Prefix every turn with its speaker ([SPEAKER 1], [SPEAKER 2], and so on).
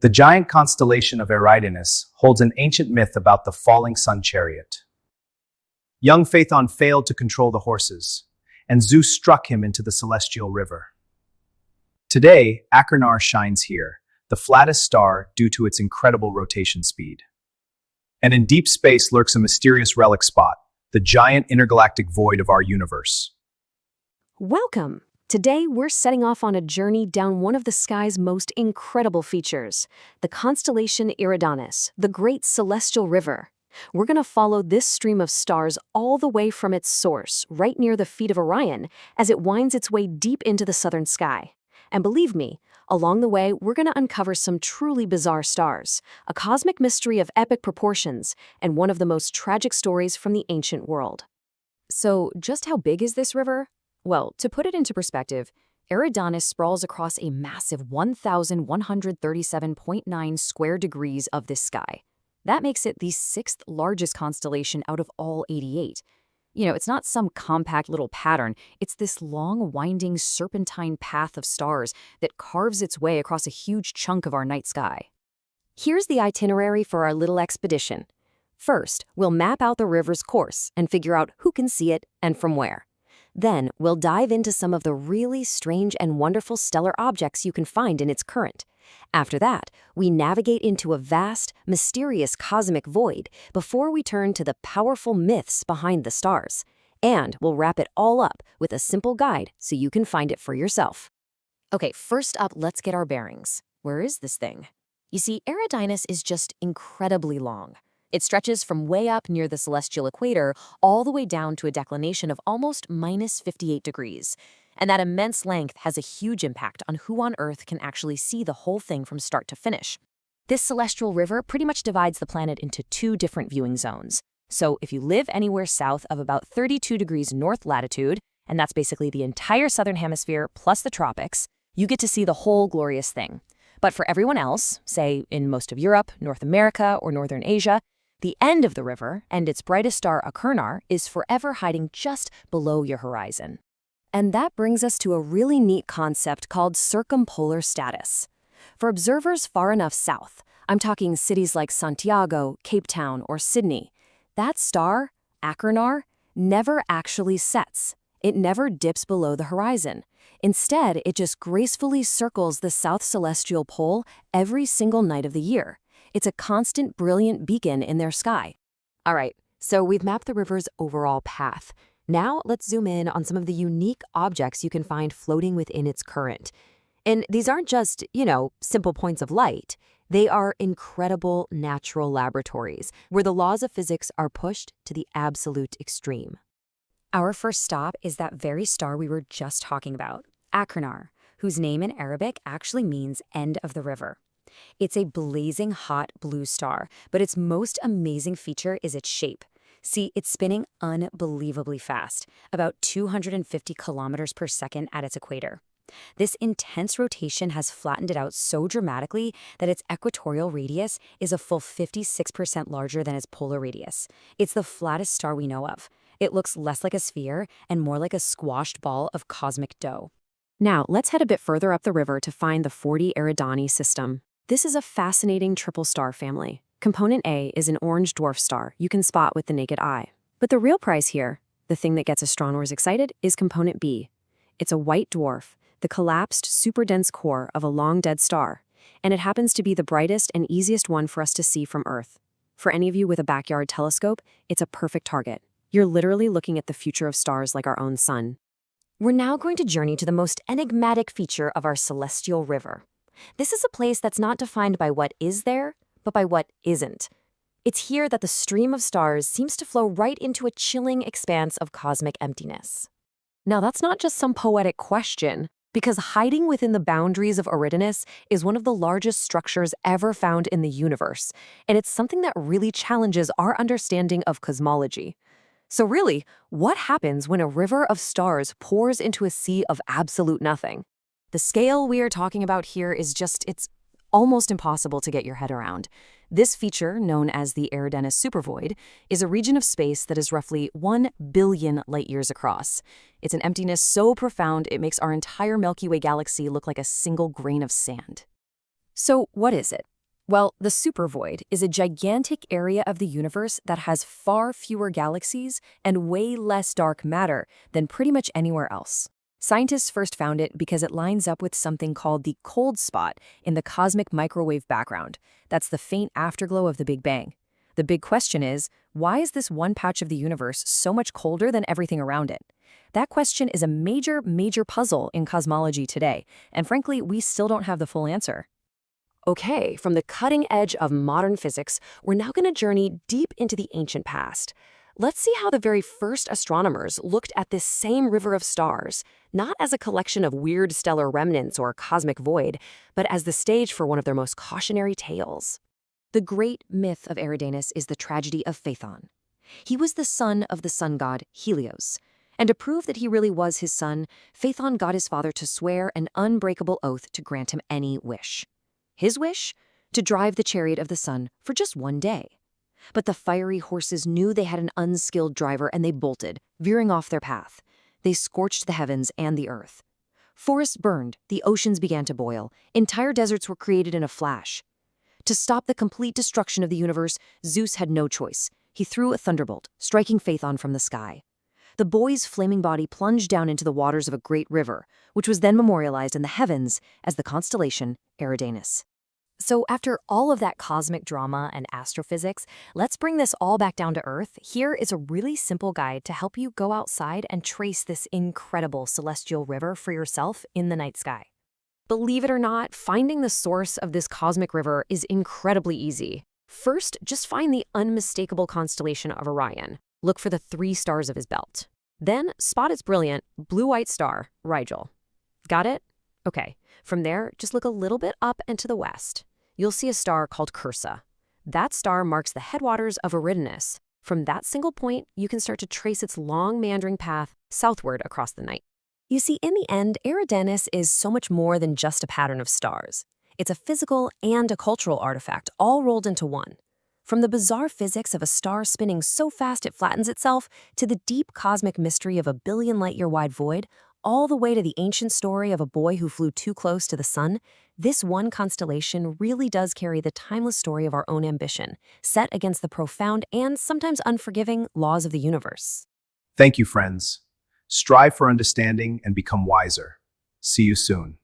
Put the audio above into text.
[SPEAKER 1] The giant constellation of Eridanus holds an ancient myth about the falling sun chariot. Young Phaethon failed to control the horses, and Zeus struck him into the celestial river. Today, Achernar shines here, the flattest star due to its incredible rotation speed. And in deep space lurks a mysterious relic spot, the giant intergalactic void of our universe.
[SPEAKER 2] Welcome! Today, we're setting off on a journey down one of the sky's most incredible features, the constellation Eridanus, the great celestial river. We're going to follow this stream of stars all the way from its source, right near the feet of Orion, as it winds its way deep into the southern sky. And believe me, along the way, we're going to uncover some truly bizarre stars, a cosmic mystery of epic proportions, and one of the most tragic stories from the ancient world. So, just how big is this river? Well, to put it into perspective, Eridanus sprawls across a massive 1,137.9 square degrees of this sky. That makes it the sixth largest constellation out of all 88. It's not some compact little pattern. It's this long, winding, serpentine path of stars that carves its way across a huge chunk of our night sky. Here's the itinerary for our little expedition. First, we'll map out the river's course and figure out who can see it and from where. Then, we'll dive into some of the really strange and wonderful stellar objects you can find in its current. After that, we navigate into a vast, mysterious cosmic void before we turn to the powerful myths behind the stars. And we'll wrap it all up with a simple guide so you can find it for yourself. Okay, first up, let's get our bearings. Where is this thing? You see, Eridanus is just incredibly long. It stretches from way up near the celestial equator all the way down to a declination of almost minus 58 degrees. And that immense length has a huge impact on who on Earth can actually see the whole thing from start to finish. This celestial river pretty much divides the planet into two different viewing zones. So if you live anywhere south of about 32 degrees north latitude, and that's basically the entire southern hemisphere plus the tropics, you get to see the whole glorious thing. But for everyone else, say in most of Europe, North America, or Northern Asia, the end of the river and its brightest star Achernar is forever hiding just below your horizon. And that brings us to a really neat concept called circumpolar status. For observers far enough south, I'm talking cities like Santiago, Cape Town, or Sydney, that star, Achernar, never actually sets. It never dips below the horizon. Instead, it just gracefully circles the south celestial pole every single night of the year. It's a constant, brilliant beacon in their sky. All right, so we've mapped the river's overall path. Now let's zoom in on some of the unique objects you can find floating within its current. And these aren't just, simple points of light. They are incredible natural laboratories where the laws of physics are pushed to the absolute extreme. Our first stop is that very star we were just talking about, Achernar, whose name in Arabic actually means end of the river. It's a blazing hot blue star, but its most amazing feature is its shape. See, it's spinning unbelievably fast, about 250 kilometers per second at its equator. This intense rotation has flattened it out so dramatically that its equatorial radius is a full 56% larger than its polar radius. It's the flattest star we know of. It looks less like a sphere and more like a squashed ball of cosmic dough. Now, let's head a bit further up the river to find the 40 Eridani system. This is a fascinating triple star family. Component A is an orange dwarf star you can spot with the naked eye. But the real prize here, the thing that gets astronomers excited, is component B. It's a white dwarf, the collapsed, super-dense core of a long-dead star, and it happens to be the brightest and easiest one for us to see from Earth. For any of you with a backyard telescope, it's a perfect target. You're literally looking at the future of stars like our own sun. We're now going to journey to the most enigmatic feature of our celestial river. This is a place that's not defined by what is there, but by what isn't. It's here that the stream of stars seems to flow right into a chilling expanse of cosmic emptiness. Now, that's not just some poetic question, because hiding within the boundaries of Eridanus is one of the largest structures ever found in the universe, and it's something that really challenges our understanding of cosmology. So really, what happens when a river of stars pours into a sea of absolute nothing? The scale we are talking about here is it's almost impossible to get your head around. This feature, known as the Eridanus supervoid, is a region of space that is roughly 1 billion light-years across. It's an emptiness so profound it makes our entire Milky Way galaxy look like a single grain of sand. So what is it? Well, the supervoid is a gigantic area of the universe that has far fewer galaxies and way less dark matter than pretty much anywhere else. Scientists first found it because it lines up with something called the cold spot in the cosmic microwave background. That's the faint afterglow of the Big Bang. The big question is, why is this one patch of the universe so much colder than everything around it? That question is a major puzzle in cosmology today, and frankly, we still don't have the full answer. Okay, from the cutting edge of modern physics, we're now going to journey deep into the ancient past. Let's see how the very first astronomers looked at this same river of stars, not as a collection of weird stellar remnants or cosmic void, but as the stage for one of their most cautionary tales. The great myth of Eridanus is the tragedy of Phaethon. He was the son of the sun god Helios. And to prove that he really was his son, Phaethon got his father to swear an unbreakable oath to grant him any wish. His wish? To drive the chariot of the sun for just one day. But the fiery horses knew they had an unskilled driver and they bolted, veering off their path. They scorched the heavens and the earth. Forests burned, the oceans began to boil, entire deserts were created in a flash. To stop the complete destruction of the universe, Zeus had no choice. He threw a thunderbolt, striking Phaethon from the sky. The boy's flaming body plunged down into the waters of a great river, which was then memorialized in the heavens as the constellation Eridanus. So after all of that cosmic drama and astrophysics, let's bring this all back down to Earth. Here is a really simple guide to help you go outside and trace this incredible celestial river for yourself in the night sky. Believe it or not, finding the source of this cosmic river is incredibly easy. First, just find the unmistakable constellation of Orion. Look for the 3 stars of his belt. Then, spot its brilliant, blue-white star, Rigel. Got it? Okay. From there, just look a little bit up and to the west. You'll see a star called Cursa. That star marks the headwaters of Eridanus. From that single point, you can start to trace its long meandering path southward across the night. You see, in the end, Eridanus is so much more than just a pattern of stars. It's a physical and a cultural artifact, all rolled into one. From the bizarre physics of a star spinning so fast it flattens itself, to the deep cosmic mystery of a billion light-year-wide void, all the way to the ancient story of a boy who flew too close to the sun, this one constellation really does carry the timeless story of our own ambition, set against the profound and sometimes unforgiving laws of the universe.
[SPEAKER 1] Thank you, friends. Strive for understanding and become wiser. See you soon.